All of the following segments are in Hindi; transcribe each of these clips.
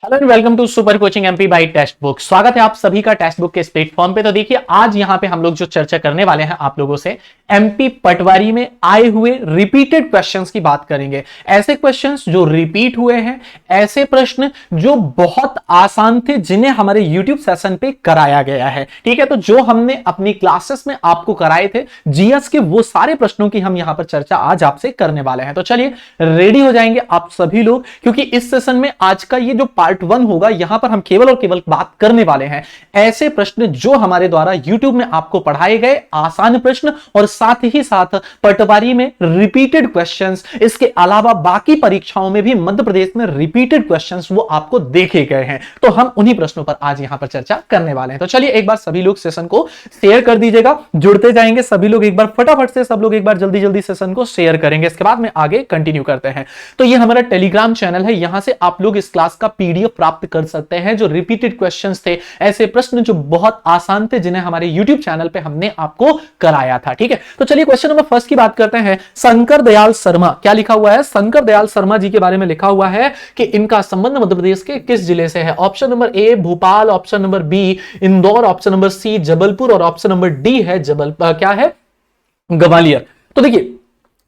Hello and welcome to super coaching MP by textbook. स्वागत है आप सभी का टेक्स्ट बुक के इस प्लेटफॉर्म पे। तो देखिए आज यहां पे हम लोग जो चर्चा करने वाले हैं आप लोगों से एमपी पटवारी में आए हुए रिपीटेड क्वेश्चंस की बात करेंगे। ऐसे क्वेश्चंस जो रिपीट हुए हैं, ऐसे प्रश्न जो बहुत आसान थे जिन्हें हमारे यूट्यूब सेशन पे कराया गया है। ठीक है, तो जो हमने अपनी क्लासेस में आपको कराए थे जीएस के, वो सारे प्रश्नों की हम यहां पर चर्चा आज आपसे करने वाले हैं। तो चलिए रेडी हो जाएंगे आप सभी लोग, क्योंकि इस सेशन में आज का ये जो पार्ट 1 होगा यहां पर हम केवल और केवल बात करने वाले हैं ऐसे प्रश्न जो हमारे द्वारा YouTube में आपको पढ़ाए गए आसान प्रश्न, और साथ ही साथ पटवारी में रिपीटेड क्वेश्चंस, इसके अलावा बाकी परीक्षाओं में भी मध्य प्रदेश में रिपीटेड क्वेश्चंस वो आपको देखे गए हैं। तो हम उन्हीं प्रश्नों पर आज यहां पर चर्चा करने वाले हैं। तो चलिए एक बार सभी लोग सेशन को शेयर कर दीजिएगा, जुड़ते जाएंगे सभी लोग। एक बार फटाफट से सब लोग एक बार जल्दी जल्दी सेशन को शेयर करेंगे, इसके बाद में आगे कंटिन्यू करते हैं। तो ये हमारा टेलीग्राम चैनल है, यहां से आप लोग इस क्लास का पीडीएफ प्राप्त कर सकते हैं। जो रिपीटेड क्वेश्चंस थे, ऐसे प्रश्न जो बहुत आसान थे जिन्हें हमारे YouTube चैनल पे हमने आपको कराया था। ठीक है, तो चलिए क्वेश्चन नंबर फर्स्ट की बात करते हैं। शंकर दयाल शर्मा, क्या लिखा हुआ है? शंकर दयाल शर्मा जी के बारे में लिखा हुआ है कि इनका संबंध मध्य प्रदेश के किस जिले से है? Option number A Bhopal, option number B Indore, option number C Jabalpur और ऑप्शन नंबर डी है क्या है? ग्वालियर। तो देखिए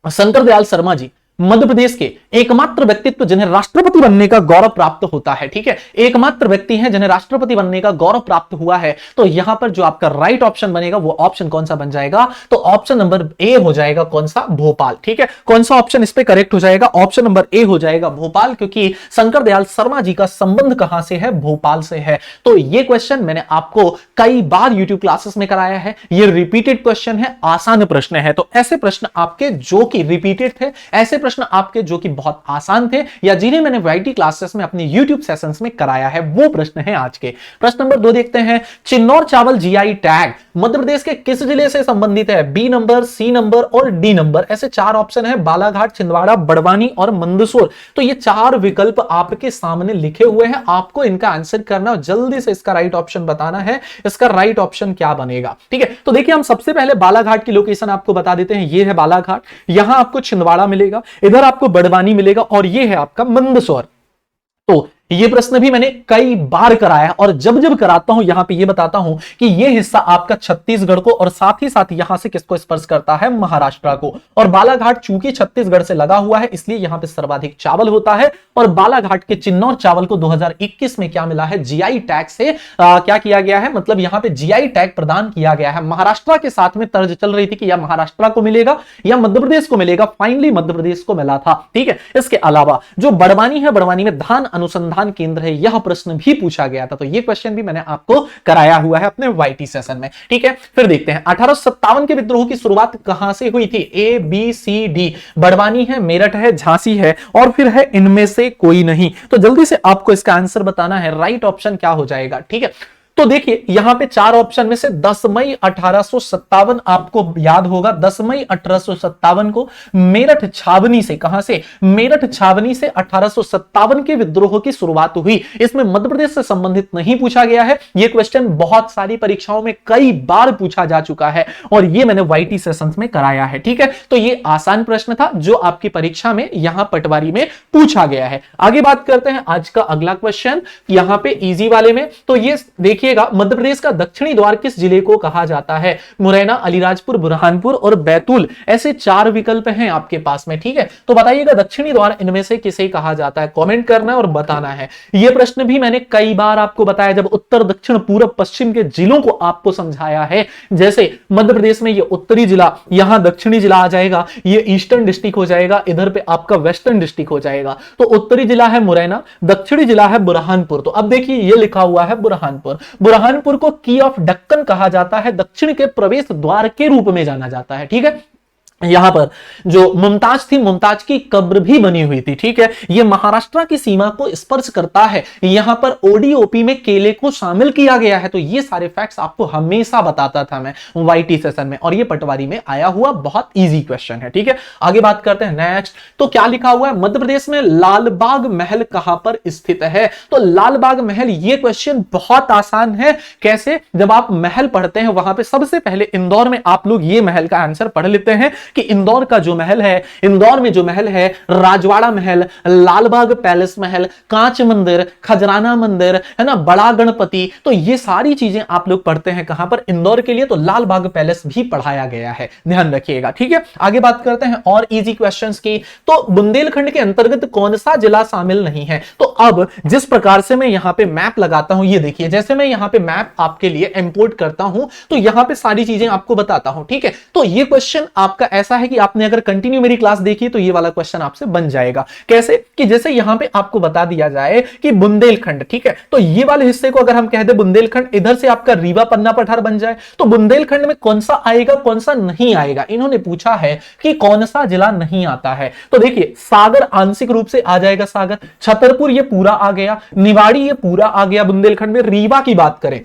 शंकर दयाल शर्मा जी मध्य प्रदेश के एकमात्र व्यक्तित्व जिन्हें राष्ट्रपति बनने का गौरव प्राप्त होता है। ठीक है, एकमात्र व्यक्ति हैं जिन्हें राष्ट्रपति बनने का गौरव प्राप्त हुआ है। तो यहां पर जो आपका राइट ऑप्शन बनेगा वो ऑप्शन कौन सा बन जाएगा? तो ऑप्शन नंबर ए हो जाएगा। कौन सा? भोपाल। ठीक है, कौन सा ऑप्शन इस पे करेक्ट हो जाएगा? ऑप्शन नंबर ए हो जाएगा, भोपाल, क्योंकि शंकर दयाल शर्मा जी का संबंध कहां से है? भोपाल से है। तो ये क्वेश्चन मैंने आपको कई बार यूट्यूब क्लासेस में कराया है, ये रिपीटेड क्वेश्चन है, आसान प्रश्न है। तो ऐसे प्रश्न आपके जो कि रिपीटेड थे, ऐसे प्रश्न आपके जो कि बहुत आसान थे, या जिन्हें मैंने वैरायटी क्लासेस में अपने YouTube सेशंस में कराया है, वो प्रश्न है आज के। प्रश्न नंबर 2 देखते हैं। चिन्नौर चावल जीआई टैग मध्य प्रदेश के किस जिले से संबंधित है? बी नंबर, सी नंबर और डी नंबर, ऐसे 4 ऑप्शन है। बालाघाट, छिंदवाड़ा, बड़वानी और मंदसौर। तो ये 4 विकल्प आपके सामने लिखे हुए हैं, आपको इनका आंसर करना और जल्दी से इसका राइट ऑप्शन बताना है। इसका राइट ऑप्शन क्या बनेगा? ठीक है, तो देखिए हम सबसे पहले बालाघाट की लोकेशन आपको बता देते हैं। ये है बालाघाट, यहां आपको छिंदवाड़ा मिलेगा, इधर आपको बड़वानी मिलेगा और ये है आपका मंदसौर। तो ये प्रश्न भी मैंने कई बार कराया और जब जब कराता हूं यहां पे ये बताता हूं कि ये हिस्सा आपका छत्तीसगढ़ को और साथ ही साथ यहां से किसको स्पर्श करता है? महाराष्ट्र को। और बालाघाट चूंकि छत्तीसगढ़ से लगा हुआ है इसलिए यहां पे सर्वाधिक चावल होता है। और बालाघाट के चिन्नौर चावल को 2021 में क्या मिला है? जीआई टैग से क्या किया गया है? मतलब यहां पे जीआई टैग प्रदान किया गया है। महाराष्ट्र के साथ में तर्ज चल रही थी कि या महाराष्ट्र को मिलेगा या मध्य प्रदेश को मिलेगा, फाइनली मध्य प्रदेश को मिला था। ठीक है, इसके अलावा जो बड़वानी है, बड़वानी में धान अनुसंधान केंद्र है, यह प्रश्न भी पूछा गया था। तो यह क्वेश्चन भी मैंने आपको कराया हुआ है अपने वाईटी सेशन में। ठीक है, फिर देखते हैं 1857 के विद्रोह की शुरुआत कहां से हुई थी? A B C D. Barwani है, मेरठ है, झांसी है और फिर है इनमें से कोई नहीं। तो जल्दी से आपको इसका आंसर बताना है, राइट ऑप्शन क्या हो जाएगा? ठीक है, तो देखिए यहां पे 4 ऑप्शन में से 10 मई 1857 आपको याद होगा। 10 मई 1857 को मेरठ छावनी से, कहां से? मेरठ छावनी से 1857 के विद्रोह की शुरुआत हुई। इसमें मध्य प्रदेश से संबंधित नहीं पूछा गया है। यह क्वेश्चन बहुत सारी परीक्षाओं में कई बार पूछा जा चुका है और यह मैंने वाईटी सेशंस में कराया है। ठीक है, तो यह आसान प्रश्न था जो आपकी परीक्षा में यहां पटवारी में पूछा गया है। आगे बात करते हैं आज का अगला क्वेश्चन, यहां पे इजी वाले में। तो ये देखिए मध्य प्रदेश का दक्षिणी द्वार किस जिले को कहा जाता है? मुरैना, अलीराजपुर, बुरहानपुर और बैतूल, ऐसे 4 विकल्प हैं आपके पास में। ठीक है, तो बताइएगा दक्षिणी द्वार इनमें से किसे कहा जाता है? कमेंट करना है और बताना है। यह प्रश्न भी मैंने कई बार आपको बताया जब उत्तर, दक्षिण, पूर्व, पश्चिम के जिलों को आपको समझाया है। जैसे मध्य प्रदेश में ये उत्तरी जिला, यहां दक्षिणी जिला आ जाएगा, ये ईस्टर्न डिस्ट्रिक्ट हो जाएगा, इधर पे आपका वेस्टर्न डिस्ट्रिक्ट हो जाएगा। तो उत्तरी जिला है मुरैना, दक्षिणी जिला है बुरहानपुर। तो अब देखिए ये लिखा हुआ है बुरहानपुर। बुरहानपुर को की ऑफ दक्कन कहा जाता है, दक्षिण के प्रवेश द्वार के रूप में जाना जाता है। ठीक है, यहां पर जो मुमताज थी, मुमताज की कब्र भी बनी हुई थी। ठीक है, यह महाराष्ट्र की सीमा को स्पर्श करता है। यहां पर ओडीओपी में केले को शामिल किया गया है। तो ये सारे फैक्ट्स आपको हमेशा बताता था मैं वाईटी सेशन में, और ये पटवारी में आया हुआ बहुत इजी क्वेश्चन है। ठीक है, आगे बात करते हैं नेक्स्ट। तो क्या लिखा हुआ है? मध्य प्रदेश में लालबाग महल कहां पर स्थित है? तो लालबाग महल, ये क्वेश्चन बहुत आसान है। कैसे? जब आप महल पढ़ते हैं वहां पे सबसे पहले इंदौर में आप लोग ये महल का आंसर पढ़ लेते हैं। कि इंदौर का जो महल है, इंदौर में जो महल है, राजवाड़ा महल, लालबाग पैलेस महल, कांच मंदिर, खजराना मंदिर, है ना, बड़ा गणपति, तो ये सारी चीजें आप लोग पढ़ते हैं कहां पर, इंदौर के लिए तो लाल बाग पैलेस भी पढ़ाया गया है, ध्यान रखिएगा। ठीक है, आगे बात करते हैं और इजी क्वेश्चंस की। तो बुंदेलखंड के अंतर्गत कौन सा जिला शामिल नहीं है? तो अब जिस प्रकार से मैं यहां पे मैप लगाता हूं, ये देखिए, जैसे मैं यहां पे मैप आपके लिए इंपोर्ट करता हूं तो यहां पे सारी चीजें आपको बताता हूं। ठीक है, तो ये क्वेश्चन आपका ऐसा है कि आपने अगर कंटिन्यू मेरी क्लास देखी तो ये वाला क्वेश्चन आपसे बन जाएगा। कैसे कि जैसे यहां पे आपको बता दिया जाए कि बुंदेलखंड, ठीक है, तो ये वाले हिस्से को अगर हम कह दे बुंदेलखंड, इधर से आपका रीवा पन्ना पठार बन जाए, तो बुंदेलखंड में कौन सा आएगा कौन सा नहीं आएगा, इन्होंने पूछा है कि कौन सा जिला नहीं आता है। तो देखिए, सागर आंशिक रूप से आ जाएगा, सागर, छतरपुर ये पूरा आ गया, निवाड़ी ये पूरा आ गया बुंदेलखंड में। रीवा की बात करें,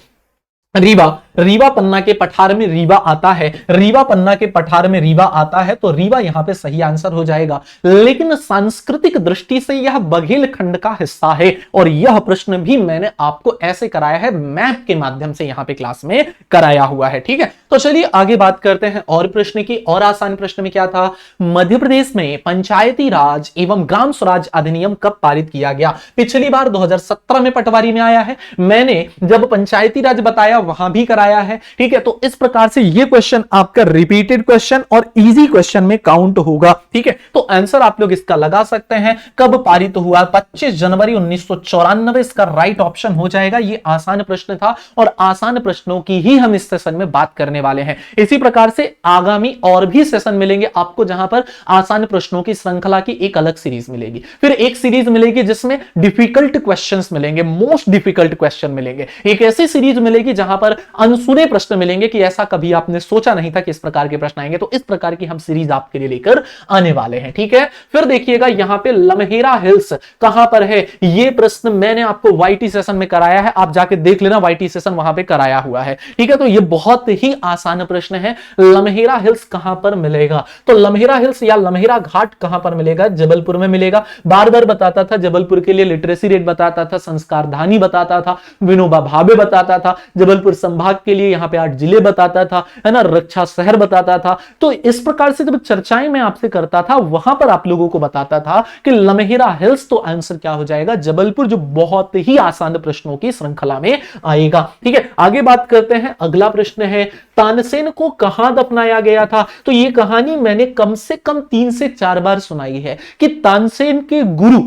रीवा पन्ना के पठार में रीवा आता है, रीवा पन्ना के पठार में रीवा आता है, तो रीवा यहां पे सही आंसर हो जाएगा। लेकिन सांस्कृतिक दृष्टि से यह बघेलखंड का हिस्सा है, और यह प्रश्न भी मैंने आपको ऐसे कराया है, मैप के माध्यम से यहां पे क्लास में कराया हुआ है। ठीक है, तो चलिए आगे बात करते हैं और प्रश्न की। और आसान प्रश्न में क्या था, मध्य प्रदेश में पंचायती राज एवं ग्राम स्वराज अधिनियम कब पारित किया गया? पिछली बार 2017 में पटवारी में आया है, मैंने जब पंचायती राज बताया वहां भी कराया है। ठीक है, तो इस प्रकार से ये क्वेश्चन आपका रिपीटेड क्वेश्चन और इजी क्वेश्चन में काउंट होगा। ठीक है, तो आंसर आप लोग इसका लगा सकते हैं, कब पारित हुआ, 25 जनवरी 1994 इसका राइट ऑप्शन हो जाएगा। ये आसान प्रश्न था और आसान प्रश्नों की ही हम इस सेशन में बात करने वाले हैं। इसी प्रकार से आगामी और भी सेशन मिलेंगे आपको, जहां पर आसान प्रश्नों की श्रृंखला की एक अलग सीरीज मिलेगी, फिर एक सीरीज मिलेगी जिसमें डिफिकल्ट क्वेश्चंस मिलेंगे, मोस्ट डिफिकल्ट क्वेश्चन मिलेंगे, एक ऐसी सीरीज मिलेगी जहां पर अनसुने प्रश्न मिलेंगे कि ऐसा कभी आपने सोचा नहीं था कि इस प्रकार के प्रश्न आएंगे। तो इस प्रकार की हम सीरीज आपके लिए लेकर आने वाले हैं। ठीक है, फिर देखिएगा यहां पे लम्हेरा हिल्स कहां पर है, ये प्रश्न मैंने आपको वाईटी सेशन में कराया है, आप जाके देख लेना, वाईटी सेशन वहां पे कराया हुआ है। ठीक है, तो ये बहुत ही आसान प्रश्न है, लम्हेरा हिल्स कहां पर मिलेगा? तो लम्हेरा हिल्स या लम्हेरा घाट कहां पर मिलेगा? जबलपुर में मिलेगा। बार बार बताता था, जबलपुर के लिए लिटरेसी रेट बताता था, संस्कार धानी बताता था, विनोबा भावे बताता था, जबलपुर संभाग के लिए यहां पे 8 जिले बताता था, है ना, रक्षा शहर बताता था। तो इस प्रकार से जब चर्चाएं मैं आपसे करता था वहां पर आप लोगों को बताता था कि लम्हेरा हिल्स, तो आंसर क्या हो जाएगा? जबलपुर, जो बहुत ही आसान प्रश्नों की श्रृंखला में आएगा। ठीक है, आगे बात करते हैं। अगला प्रश्न है, तानसेन को कहां दफनाया गया था? तो ये कहानी मैंने कम से कम 3 से 4 बार सुनाई है कि तानसेन के गुरु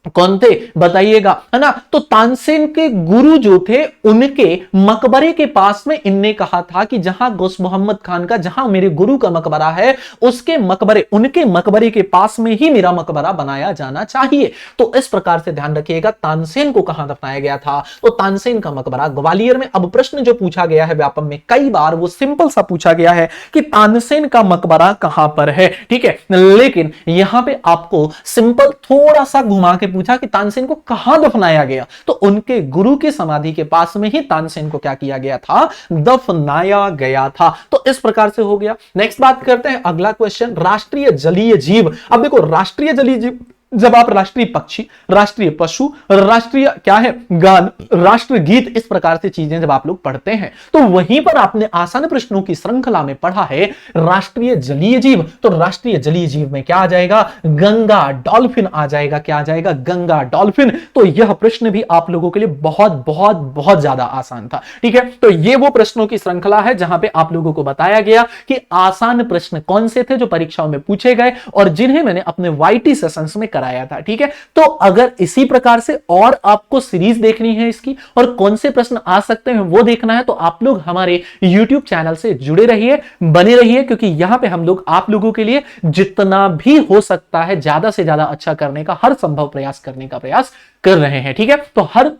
कौन थे बताइएगा, है ना। तो तानसेन के गुरु जो थे उनके मकबरे के पास में इनने कहा था कि जहां गौस मोहम्मद खान का, जहां मेरे गुरु का मकबरा है, उसके मकबरे, उनके मकबरे के पास में ही मेरा मकबरा बनाया जाना चाहिए। तो इस प्रकार से ध्यान रखिएगा, तानसेन को कहां दफनाया गया था? तो तानसेन का मकबरा ग्वालियर में। अब प्रश्न जो पूछा गया है व्यापम में कई बार, वो सिंपल सा पूछा गया है कि तानसेन का मकबरा कहां पर है। ठीक है, लेकिन यहां पे आपको सिंपल थोड़ा सा घुमा के पूछा कि तानसेन को कहां दफनाया गया, तो उनके गुरु की समाधि के पास में ही तानसेन को क्या किया गया था? दफनाया गया था। तो इस प्रकार से हो गया। नेक्स्ट बात करते हैं, अगला क्वेश्चन, राष्ट्रीय जलीय जीव। अब देखो, राष्ट्रीय जलीय जीव, जब आप राष्ट्रीय पक्षी, राष्ट्रीय पशु, राष्ट्रीय क्या है गान, राष्ट्र गीत, इस प्रकार से चीजें जब आप लोग पढ़ते हैं, तो वहीं पर आपने आसान प्रश्नों की श्रृंखला में पढ़ा है राष्ट्रीय जलीय जीव। तो राष्ट्रीय जलीय जीव में क्या आ जाएगा? गंगा डॉल्फिन आ जाएगा। क्या आ जाएगा? गंगा डॉल्फिन। तो यह प्रश्न भी आप लोगों के लिए बहुत बहुत बहुत ज्यादा आसान था। ठीक है, तो ये वो प्रश्नों की श्रृंखला है जहां पे आप लोगों को बताया गया कि आसान प्रश्न कौन से थे जो परीक्षाओं में पूछे गए और जिन्हें मैंने अपने वाईटी सेशंस में कराया था। ठीक है, तो अगर इसी प्रकार से और आपको सीरीज देखनी है इसकी और कौन से प्रश्न आ सकते हैं वो देखना है, तो आप लोग हमारे YouTube चैनल से जुड़े रहिए, बने रहिए, क्योंकि यहां पे हम लोग आप लोगों के लिए जितना भी हो सकता है ज्यादा से ज्यादा अच्छा करने का, हर संभव प्रयास करने का प्रयास कर रहे हैं। ठीक है, तो हर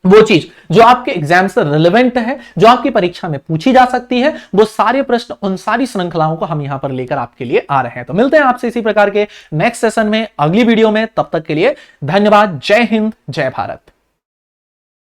वो चीज जो आपके एग्जाम से रिलेवेंट है, जो आपकी परीक्षा में पूछी जा सकती है, वो सारे प्रश्न, उन सारी श्रृंखलाओं को हम यहां पर लेकर आपके लिए आ रहे हैं। तो मिलते हैं आपसे इसी प्रकार के नेक्स्ट सेशन में, अगली वीडियो में। तब तक के लिए धन्यवाद। जय हिंद, जय भारत।